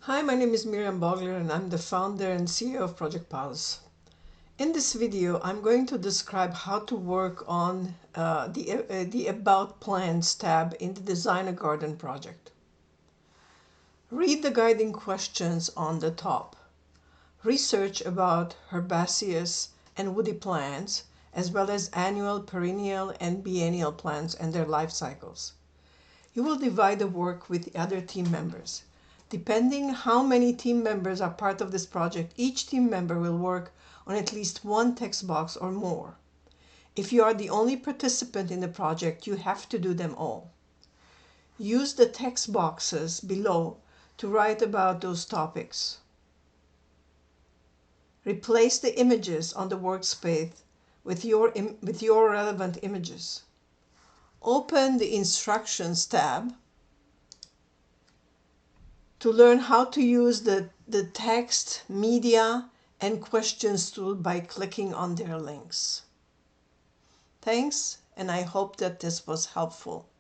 Hi, my name is Miriam Bogler and I'm the founder and CEO of Project Pulse. In this video, I'm going to describe how to work on the About Plans tab in the Design a Garden project. Read the guiding questions on the top. Research about herbaceous and woody plants, as well as annual, perennial, and biennial plants and their life cycles. You will divide the work with the other team members. Depending how many team members are part of this project, each team member will work on at least one text box or more. If you are the only participant in the project, you have to do them all. Use the text boxes below to write about those topics. Replace the images on the workspace with your relevant images. Open the Instructions tab to learn how to use the text, media, and questions tool by clicking on their links. Thanks, and I hope that this was helpful.